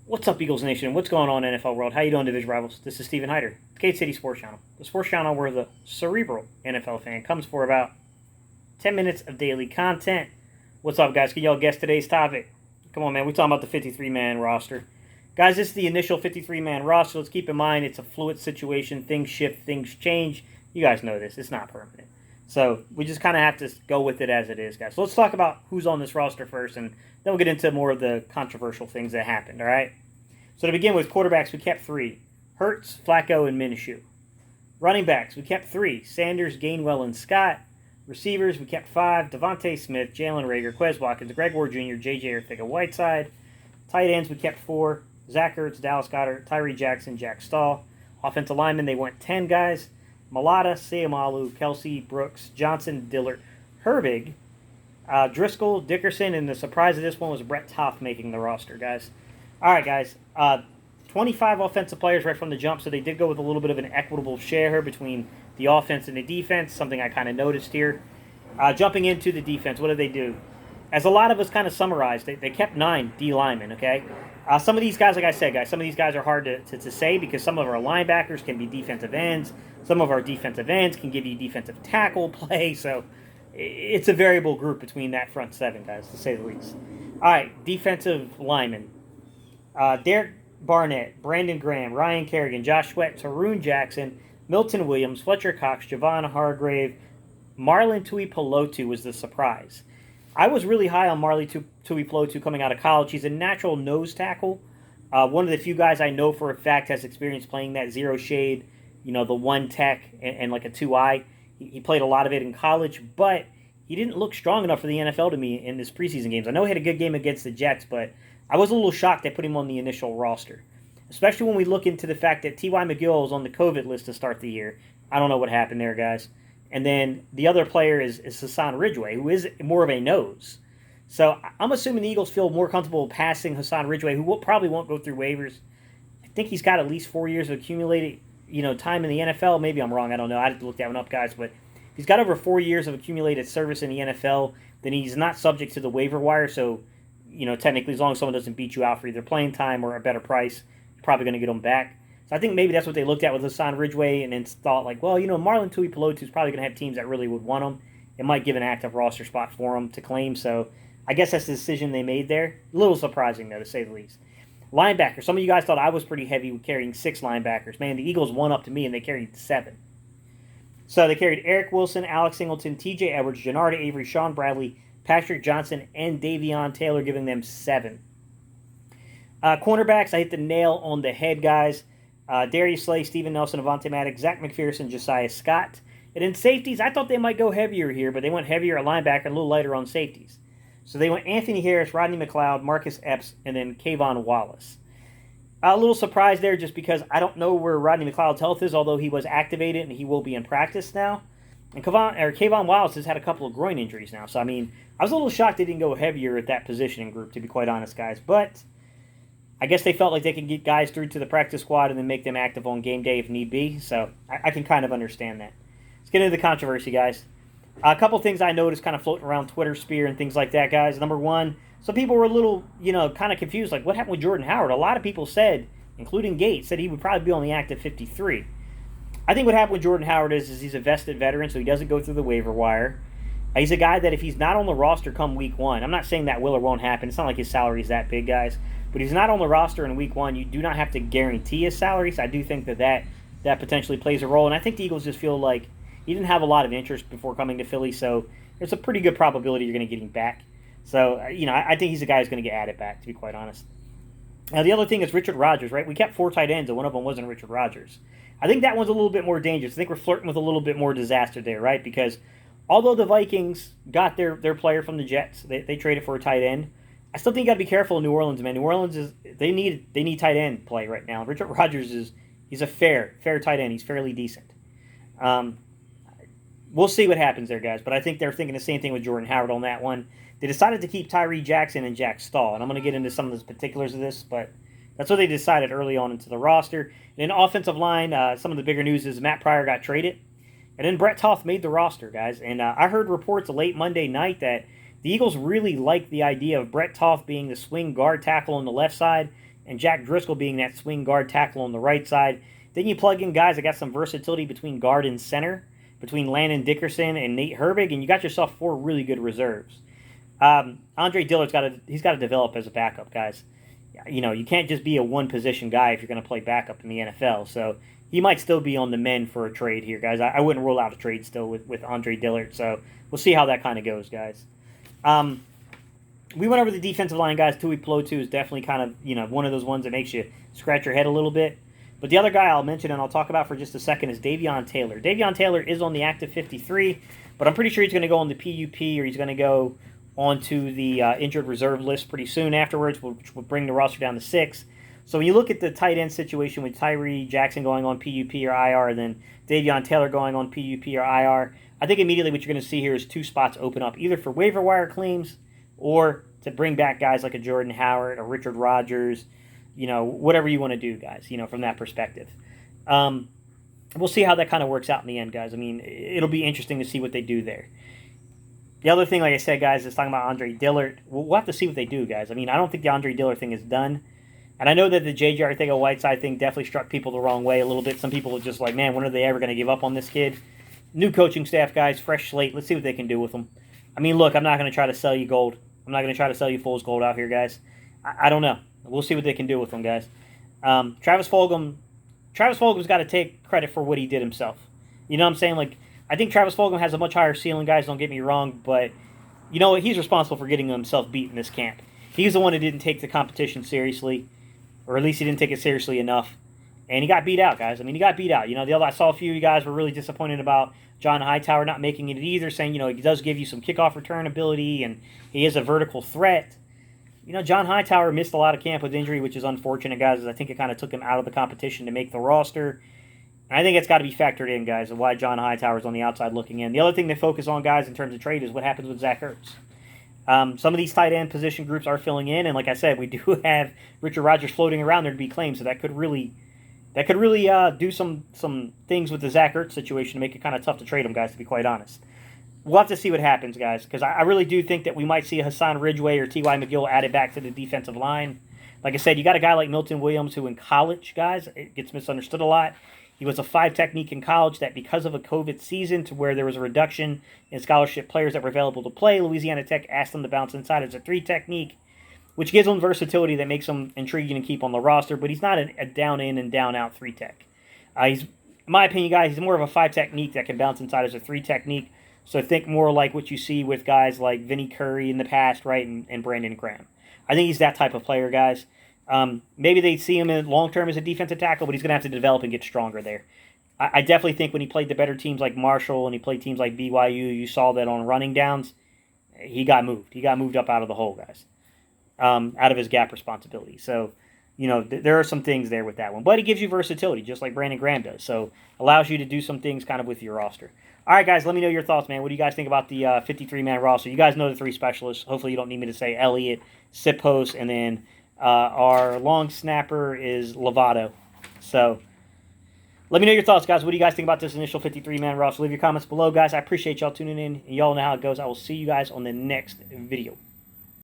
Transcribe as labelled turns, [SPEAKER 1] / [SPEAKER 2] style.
[SPEAKER 1] What's up, Eagles Nation? What's going on, NFL world? How you doing, Division Rivals? This is Stephen Hyder, Cade City Sports Channel. The sports channel where the cerebral NFL fan comes for about 10 minutes of daily content. What's up, guys? Can y'all guess today's topic? Come on, man. We're talking about the 53-man roster. Guys, this is the initial 53-man roster. Let's keep in mind it's a fluid situation. Things shift. Things change. You guys know this. It's not permanent. So we just kind of have to go with it as it is, guys. So let's talk about who's on this roster first, and then we'll get into more of the controversial things that happened, all right? So to begin with, quarterbacks, we kept 3. Hurts, Flacco, and Minshew. Running backs, we kept 3. Sanders, Gainwell, and Scott. Receivers, we kept 5. Devontae Smith, Jalen Reagor, Quez Watkins, Greg Ward Jr., JJ Arcega-Whiteside. Tight ends, we kept 4. Zach Ertz, Dallas Goedert, Tyree Jackson, Jack Stoll. Offensive linemen, they went 10 guys. Malata, Seumalo, Kelsey, Brooks, Johnson, Dillard, Herbig, Driscoll, Dickerson, and the surprise of this one was Brett Toth making the roster, guys. All right, guys. 25 offensive players right from the jump, so they did go with a little bit of an equitable share here between the offense and the defense, something I kind of noticed here. Jumping into the defense, what did they do? As a lot of us kind of summarized, they kept 9 D linemen, okay? Some of these guys, like I said, guys, some of these guys are hard to say because some of our linebackers can be defensive ends. Some of our defensive ends can give you defensive tackle play. So it's a variable group between that front 7, guys, to say the least. All right, defensive linemen. Derek Barnett, Brandon Graham, Ryan Kerrigan, Josh Sweat, Tarron Jackson, Milton Williams, Fletcher Cox, Javon Hargrave, Marlon Tuipulotu was the surprise. I was really high on Marlon Tuipulotu coming out of college. He's a natural nose tackle. One of the few guys I know for a fact has experience playing that zero shade, the one tech and like a 2-eye. He played a lot of it in college, but he didn't look strong enough for the NFL to me in his preseason games. I know he had a good game against the Jets, but I was a little shocked they put him on the initial roster, especially when we look into the fact that T.Y. McGill was on the COVID list to start the year. I don't know what happened there, guys. And then the other player is Hassan Ridgeway, who is more of a nose. So I'm assuming the Eagles feel more comfortable passing Hassan Ridgeway, who probably won't go through waivers. I think he's got at least 4 years of accumulated time in the NFL. Maybe I'm wrong. I don't know. I have to look that one up, guys. But if he's got over 4 years of accumulated service in the NFL, then he's not subject to the waiver wire. So, technically, as long as someone doesn't beat you out for either playing time or a better price, you're probably going to get him back. So I think maybe that's what they looked at with Hassan Ridgeway and then thought, like, well, Marlon Tuipulotu is probably going to have teams that really would want him. It might give an active roster spot for him to claim. So I guess that's the decision they made there. A little surprising, though, to say the least. Linebackers. Some of you guys thought I was pretty heavy with carrying 6 linebackers. Man, the Eagles won up to me, and they carried 7. So they carried Eric Wilson, Alex Singleton, T.J. Edwards, Jannard Avery, Sean Bradley, Patrick Johnson, and Davion Taylor, giving them 7. Cornerbacks, I hit the nail on the head, guys. Darius Slay, Steven Nelson, Avonte Maddox, Zach McPherson, Josiah Scott. And in safeties, I thought they might go heavier here, but they went heavier at linebacker and a little lighter on safeties. So they went Anthony Harris, Rodney McLeod, Marcus Epps, and then Kayvon Wallace. A little surprised there just because I don't know where Rodney McLeod's health is, although he was activated and he will be in practice now. And Kayvon Wallace has had a couple of groin injuries now. So, I was a little shocked they didn't go heavier at that positioning group, to be quite honest, guys. But I guess they felt like they could get guys through to the practice squad and then make them active on game day if need be. So I can kind of understand that. Let's get into the controversy, guys. A couple things I noticed kind of floating around Twitter sphere and things like that, guys. Number one, some people were a little, kind of confused. Like, what happened with Jordan Howard? A lot of people said, including Gates, said he would probably be on the active 53. I think what happened with Jordan Howard is he's a vested veteran, so he doesn't go through the waiver wire. He's a guy that if he's not on the roster come week 1, I'm not saying that will or won't happen. It's not like his salary is that big, guys. But if he's not on the roster in week 1, you do not have to guarantee his salary. So I do think that potentially plays a role. And I think the Eagles just feel like he didn't have a lot of interest before coming to Philly. So there's a pretty good probability you're going to get him back. So, I think he's a guy who's going to get added back, to be quite honest. Now, the other thing is Richard Rodgers, right? We kept 4 tight ends, and one of them wasn't Richard Rodgers. I think that one's a little bit more dangerous. I think we're flirting with a little bit more disaster there, right? Because although the Vikings got their player from the Jets, they traded for a tight end, I still think you got to be careful in New Orleans, man. New Orleans they need tight end play right now. Richard Rodgers he's a fair tight end. He's fairly decent. We'll see what happens there, guys. But I think they're thinking the same thing with Jordan Howard on that one. They decided to keep Tyree Jackson and Jack Stoll, and I'm going to get into some of the particulars of this, but that's what they decided early on into the roster. And in offensive line, some of the bigger news is Matt Pryor got traded, and then Brett Toth made the roster, guys. And I heard reports late Monday night that the Eagles really liked the idea of Brett Toth being the swing guard tackle on the left side and Jack Driscoll being that swing guard tackle on the right side. Then you plug in guys that got some versatility between guard and center, between Landon Dickerson and Nate Herbig, and you got yourself 4 really good reserves. Andre Dillard's got to develop as a backup, guys. You know, you can't just be a one-position guy if you're going to play backup in the NFL. So he might still be on the mend for a trade here, guys. I wouldn't rule out a trade still with Andre Dillard. So we'll see how that kind of goes, guys. We went over the defensive line, guys. Tuipulotu is definitely kind of, you know, one of those ones that makes you scratch your head a little bit. But the other guy I'll mention and I'll talk about for just a second is Davion Taylor. Davion Taylor is on the active 53, but I'm pretty sure he's going to go on the PUP or he's going to go onto the injured reserve list pretty soon afterwards, which will bring the roster down to 6. So when you look at the tight end situation with Tyree Jackson going on PUP or IR and then Davion Taylor going on PUP or IR, I think immediately what you're going to see here is 2 spots open up, either for waiver wire claims or to bring back guys like a Jordan Howard, a Richard Rodgers, you know, whatever you want to do, guys, you know, from that perspective. We'll see how that kind of works out in the end, guys. I mean, it'll be interesting to see what they do there. The other thing, like I said, guys, is talking about Andre Dillard. We'll have to see what they do, guys. I mean, I don't think the Andre Dillard thing is done. And I know that the JJ Arcega-Whiteside thing definitely struck people the wrong way a little bit. Some people are just like, man, when are they ever going to give up on this kid? New coaching staff, guys, fresh slate. Let's see what they can do with him. I mean, look, I'm not going to try to sell you gold. I'm not going to try to sell you fool's gold out here, guys. I don't know. We'll see what they can do with them, guys. Travis Fulgham's got to take credit for what he did himself. You know what I'm saying? Like, I think Travis Fulgham has a much higher ceiling, guys, don't get me wrong, but you know what? He's responsible for getting himself beat in this camp. He's the one who didn't take the competition seriously, or at least he didn't take it seriously enough, and he got beat out, guys. I mean, he got beat out. You know, I saw a few of you guys were really disappointed about John Hightower not making it either, saying, you know, he does give you some kickoff return ability, and he is a vertical threat. You know, John Hightower missed a lot of camp with injury, which is unfortunate, guys, as I think it kind of took him out of the competition to make the roster. And I think it's got to be factored in, guys, of why John Hightower's on the outside looking in. The other thing they focus on, guys, in terms of trade is what happens with Zach Ertz. Some of these tight end position groups are filling in, and like I said, we do have Richard Rodgers floating around there to be claimed, so that could really do some things with the Zach Ertz situation to make it kind of tough to trade him, guys, to be quite honest. We'll have to see what happens, guys, because I really do think that we might see a Hassan Ridgeway or T.Y. McGill added back to the defensive line. Like I said, you got a guy like Milton Williams who in college, guys, it gets misunderstood a lot. He was a 5 technique in college that because of a COVID season to where there was a reduction in scholarship players that were available to play, Louisiana Tech asked him to bounce inside as a 3 technique, which gives him versatility that makes him intriguing to keep on the roster, but he's not a down-in and down-out 3 tech. He's, in my opinion, guys, he's more of a 5 technique that can bounce inside as a 3 technique. So think more like what you see with guys like Vinnie Curry in the past, right, and Brandon Graham. I think he's that type of player, guys. Maybe they see him in long-term as a defensive tackle, but he's going to have to develop and get stronger there. I definitely think when he played the better teams like Marshall and he played teams like BYU, you saw that on running downs, he got moved. He got moved up out of the hole, guys, out of his gap responsibility. So, you know, there are some things there with that one. But he gives you versatility, just like Brandon Graham does. So allows you to do some things kind of with your roster. All right, guys, let me know your thoughts, man. What do you guys think about the 53-man roster? You guys know the 3 specialists. Hopefully you don't need me to say Elliott, Sipos, and then our long snapper is Lovato. So let me know your thoughts, guys. What do you guys think about this initial 53-man roster? Leave your comments below, guys. I appreciate y'all tuning in. Y'all know how it goes. I will see you guys on the next video.